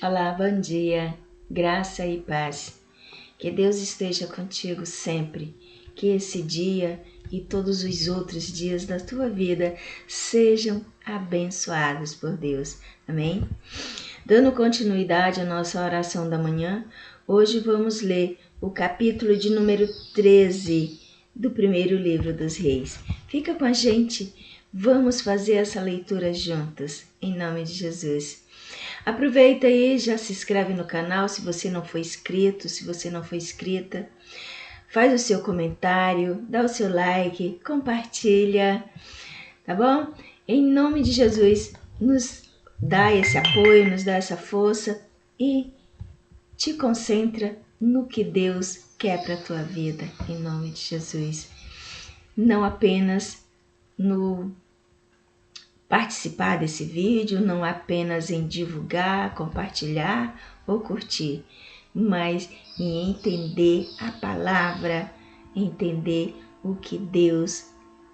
Olá, bom dia, graça e paz. Que Deus esteja contigo sempre. Que esse dia e todos os outros dias da tua vida sejam abençoados por Deus. Amém? Dando continuidade à nossa oração da manhã, hoje vamos ler o capítulo de número 13 do primeiro livro dos Reis. Fica com a gente, vamos fazer essa leitura juntos, em nome de Jesus. Aproveita aí, já se inscreve no canal se você não for inscrito, se você não for inscrita. Faz o seu comentário, dá o seu like, compartilha, tá bom? Em nome de Jesus, nos dá esse apoio, nos dá essa força e te concentra no que Deus quer para a tua vida, em nome de Jesus. Não apenas no participar desse vídeo, não apenas em divulgar, compartilhar ou curtir, mas em entender a palavra, entender o que Deus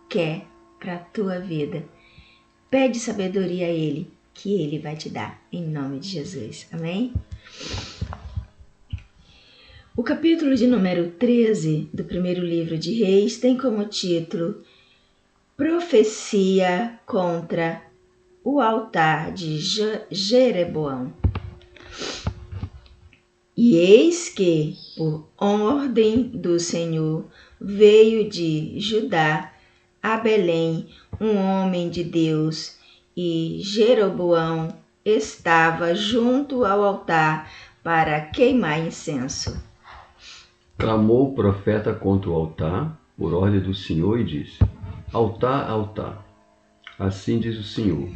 quer para a tua vida. Pede sabedoria a Ele, que Ele vai te dar, em nome de Jesus. Amém? O capítulo de número 13 do primeiro livro de Reis tem como título Profecia contra o altar de Jeroboão. E eis que, por ordem do Senhor, veio de Judá a Belém um homem de Deus, e Jeroboão estava junto ao altar para queimar incenso. Clamou o profeta contra o altar, por ordem do Senhor, e disse: Altar, altar, assim diz o Senhor: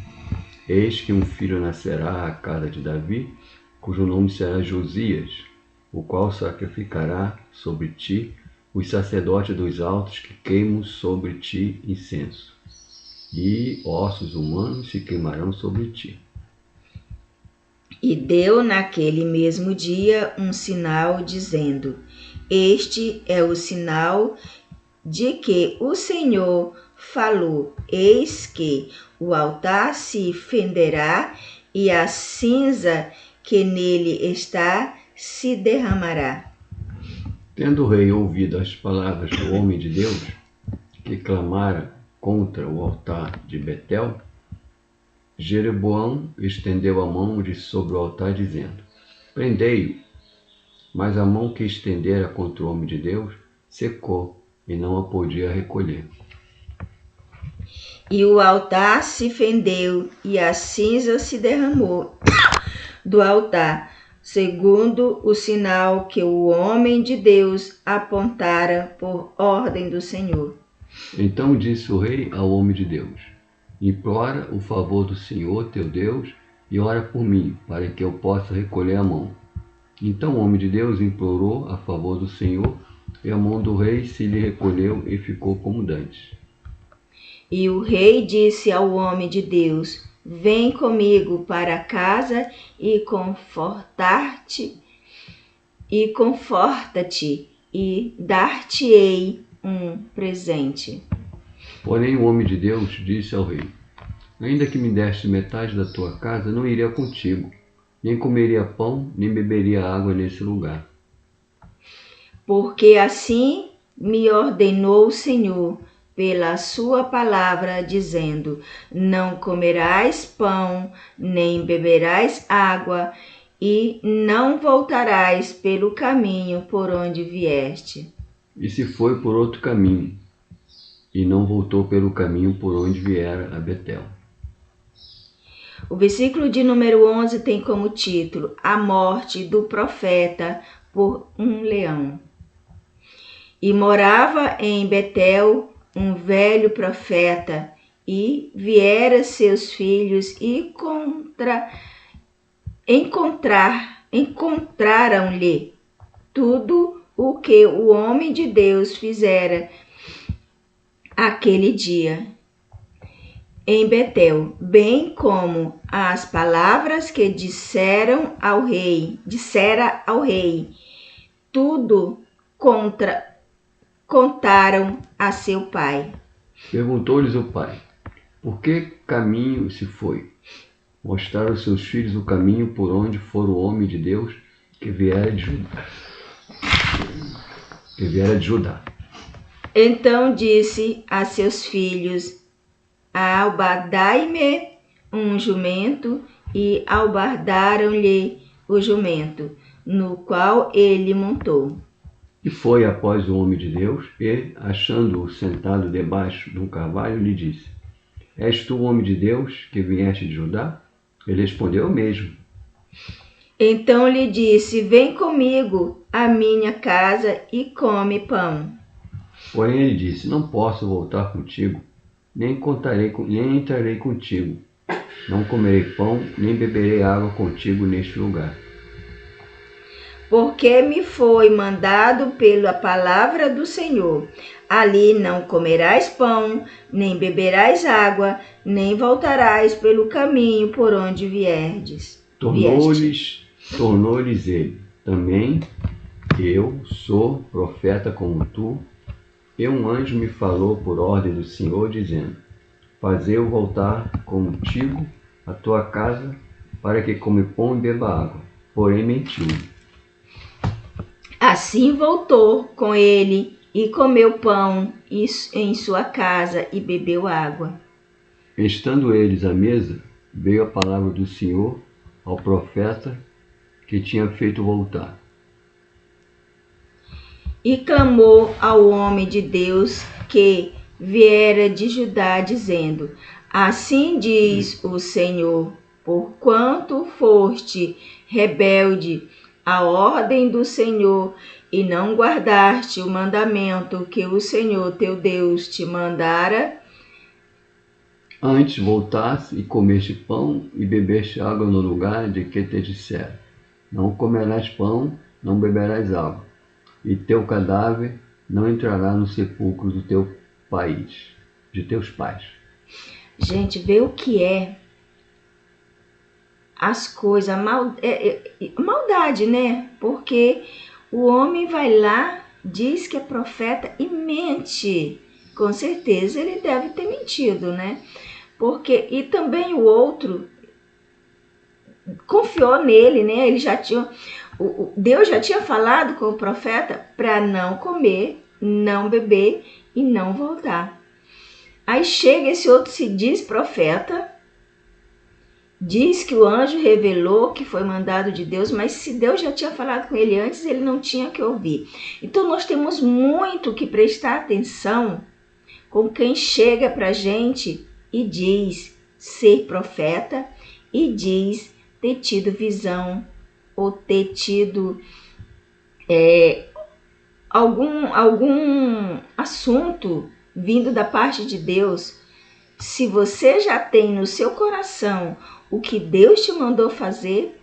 Eis que um filho nascerá à casa de Davi, cujo nome será Josias, o qual sacrificará sobre ti os sacerdotes dos altos que queimam sobre ti incenso, e ossos humanos se queimarão sobre ti. E deu naquele mesmo dia um sinal, dizendo: Este é o sinal de que o Senhor falou: Eis que o altar se fenderá e a cinza que nele está se derramará. Tendo o rei ouvido as palavras do homem de Deus, que clamara contra o altar de Betel, Jeroboão estendeu a mão de sobre o altar, dizendo: Prendei-o. Mas a mão que estendera contra o homem de Deus secou, e não a podia recolher. E o altar se fendeu, e a cinza se derramou do altar, segundo o sinal que o homem de Deus apontara por ordem do Senhor. Então disse o rei ao homem de Deus: Implora o favor do Senhor teu Deus e ora por mim, para que eu possa recolher a mão. Então o homem de Deus implorou a favor do Senhor, e a mão do rei se lhe recolheu e ficou como dantes. E o rei disse ao homem de Deus: Vem comigo para casa e conforta-te, e dar-te-ei um presente. Porém o homem de Deus disse ao rei: Ainda que me deste metade da tua casa, não iria contigo, nem comeria pão, nem beberia água nesse lugar. Porque assim me ordenou o Senhor pela sua palavra, dizendo: Não comerás pão, nem beberás água, e não voltarás pelo caminho por onde vieste. E se foi por outro caminho, e não voltou pelo caminho por onde viera a Betel. O versículo de número 11 tem como título: A morte do profeta por um leão. E morava em Betel um velho profeta, e viera seus filhos e encontraram-lhe tudo o que o homem de Deus fizera aquele dia em Betel, bem como as palavras que dissera ao rei, tudo contaram a seu pai. Perguntou-lhes o pai: Por que caminho se foi? mostrar aos seus filhos o caminho por onde for o homem de Deus que vier de Judá. Então disse a seus filhos: albardai-me um jumento, e albardaram-lhe o jumento, no qual ele montou. E foi após o homem de Deus, e, achando-o sentado debaixo de um carvalho, lhe disse: És tu o homem de Deus que vieste de Judá? Ele respondeu: Eu mesmo. Então lhe disse: Vem comigo à minha casa e come pão. Porém ele disse: Não posso voltar contigo, nem entrarei contigo. Não comerei pão, nem beberei água contigo neste lugar. Porque me foi mandado pela palavra do Senhor: ali não comerás pão, nem beberás água, nem voltarás pelo caminho por onde vierdes. Tornou-lhes ele: Também eu sou profeta como tu, e um anjo me falou por ordem do Senhor, dizendo: Fazei-o voltar contigo à tua casa, para que come pão e beba água. Porém mentiu. Assim voltou com ele e comeu pão em sua casa e bebeu água. Estando eles à mesa, veio a palavra do Senhor ao profeta que tinha feito voltar. E clamou ao homem de Deus que viera de Judá, dizendo: Assim diz o Senhor, porquanto foste rebelde à ordem do Senhor e não guardaste o mandamento que o Senhor teu Deus te mandara, antes voltaste e comeste pão e bebeste água no lugar de que te disseram: Não comerás pão, não beberás água, e teu cadáver não entrará no sepulcro do teu país, de teus pais. Gente, vê o que é as coisas, maldade, né? Porque o homem vai lá, diz que é profeta e mente. Com certeza ele deve ter mentido, né? Porque, e também o outro confiou nele, né? Ele já tinha, Deus já tinha falado com o profeta para não comer, não beber e não voltar. Aí chega esse outro, se diz profeta, diz que o anjo revelou que foi mandado de Deus, mas se Deus já tinha falado com ele antes, ele não tinha que ouvir. Então nós temos muito que prestar atenção com quem chega para a gente e diz ser profeta e diz ter tido visão ou ter tido algum assunto vindo da parte de Deus. Se você já tem no seu coração o que Deus te mandou fazer,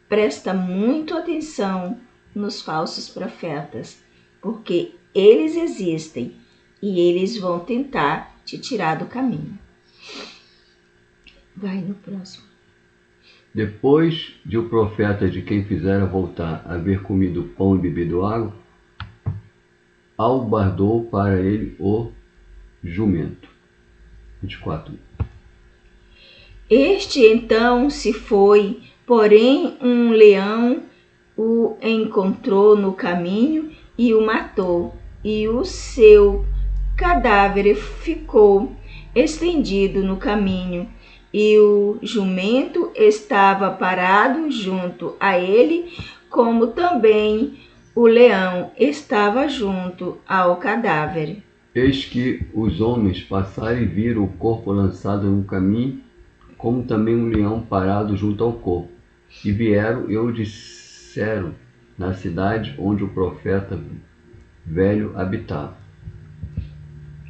presta muito atenção nos falsos profetas, porque eles existem e eles vão tentar te tirar do caminho. Vai no próximo. Depois de o profeta de quem fizera voltar haver comido pão e bebido água, albardou para ele o jumento. 24. Este então se foi, porém um leão o encontrou no caminho e o matou, e o seu cadáver ficou estendido no caminho, e o jumento estava parado junto a ele, como também o leão estava junto ao cadáver. Eis que os homens passaram e viram o corpo lançado no caminho, como também um leão parado junto ao corpo. E vieram e o disseram na cidade onde o profeta velho habitava.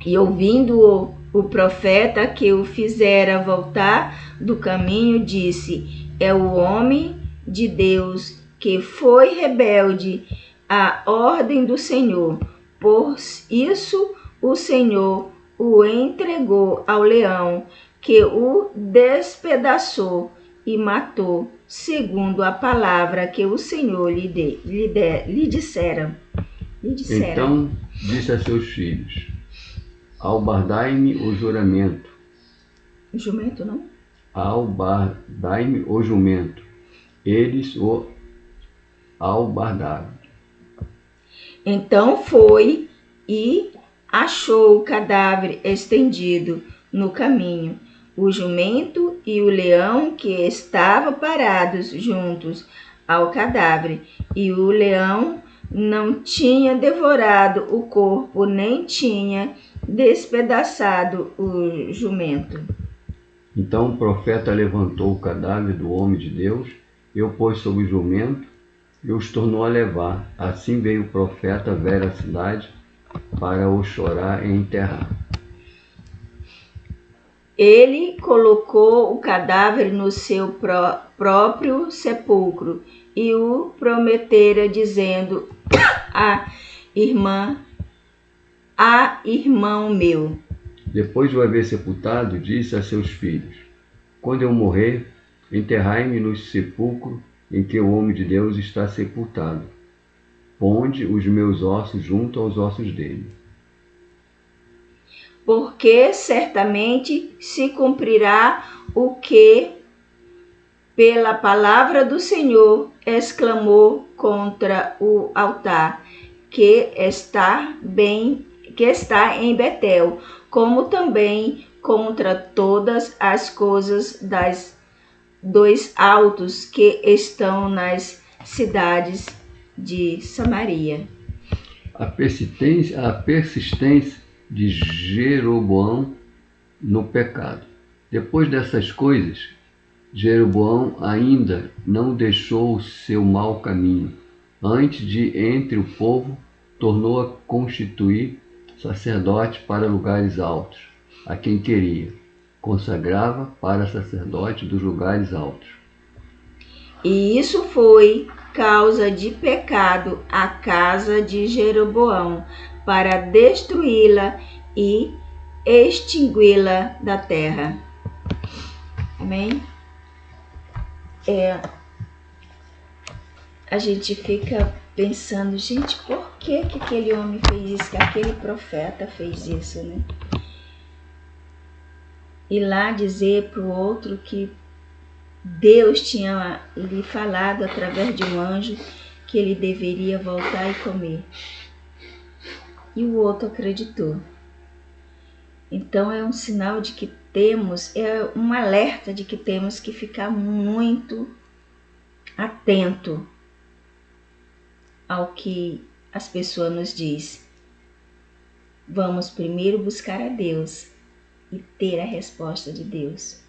E ouvindo o profeta que o fizera voltar do caminho, disse: É o homem de Deus que foi rebelde à ordem do Senhor. Por isso o Senhor o entregou ao leão, que o despedaçou e matou, segundo a palavra que o Senhor lhe dissera. Então disse a seus filhos: Albardai-me o juramento. Jumento, não? albardai-me o jumento. Eles o albardaram. Então foi e achou o cadáver estendido no caminho, o jumento e o leão que estavam parados juntos ao cadáver, e o leão não tinha devorado o corpo, nem tinha despedaçado o jumento. Então o profeta levantou o cadáver do homem de Deus e o pôs sobre o jumento e os tornou a levar. Assim veio o profeta ver a cidade para o chorar e enterrar. Ele colocou o cadáver no seu próprio sepulcro e o prometera, dizendo irmão meu. Depois de o haver sepultado, disse a seus filhos: quando eu morrer, enterrai-me no sepulcro em que o homem de Deus está sepultado. Ponde os meus ossos junto aos ossos dele. Porque certamente se cumprirá o que, pela palavra do Senhor, exclamou contra o altar que está em Betel, como também contra todas as coisas dos altos que estão nas cidades de Samaria. A persistência de Jeroboão no pecado. Depois dessas coisas, Jeroboão ainda não deixou o seu mau caminho. Antes de entre o povo, tornou a constituir sacerdote para lugares altos, a quem queria. Consagrava para sacerdote dos lugares altos. E isso foi causa de pecado a casa de Jeroboão, para destruí-la e extingui-la da terra. Amém? A gente fica pensando, gente, por que aquele homem fez isso, que aquele profeta fez isso, né? E lá dizer para o outro que Deus tinha lhe falado através de um anjo que ele deveria voltar e comer. E o outro acreditou. Então é um sinal de que é um alerta de que temos que ficar muito atento ao que as pessoas nos dizem. Vamos primeiro buscar a Deus e ter a resposta de Deus.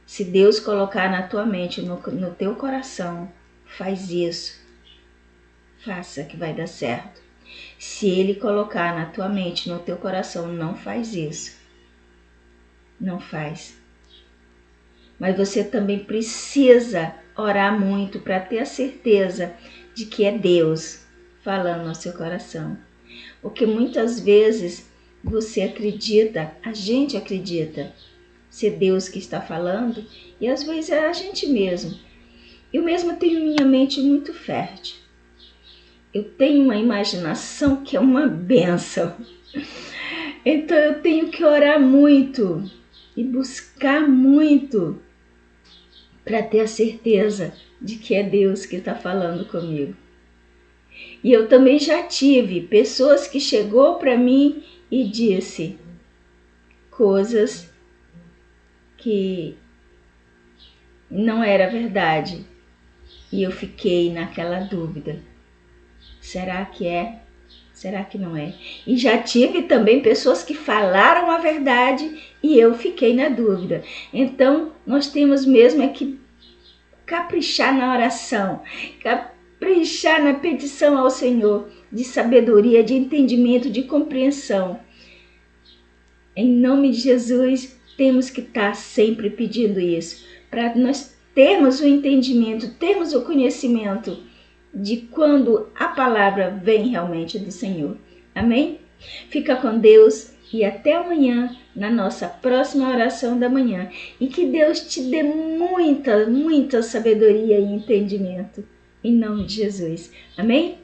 Se Deus colocar na tua mente, no teu coração, faz isso, faça que vai dar certo. Se Ele colocar na tua mente, no teu coração, não faz isso, não faz. Mas você também precisa orar muito para ter a certeza de que é Deus falando no seu coração. Porque muitas vezes você acredita, a gente acredita ser Deus que está falando, e às vezes é a gente mesmo. Eu mesma tenho minha mente muito fértil. Eu tenho uma imaginação que é uma bênção. Então eu tenho que orar muito e buscar muito para ter a certeza de que é Deus que está falando comigo. E eu também já tive pessoas que chegou para mim e disse coisas que não era verdade. E eu fiquei naquela dúvida. Será que é? Será que não é? E já tive também pessoas que falaram a verdade e eu fiquei na dúvida. Então, nós temos mesmo é que caprichar na oração, caprichar na petição ao Senhor de sabedoria, de entendimento, de compreensão. Em nome de Jesus, temos que estar sempre pedindo isso, para nós termos o entendimento, termos o conhecimento de quando a palavra vem realmente do Senhor. Amém? Fica com Deus e até amanhã na nossa próxima oração da manhã. E que Deus te dê muita, muita sabedoria e entendimento. Em nome de Jesus. Amém?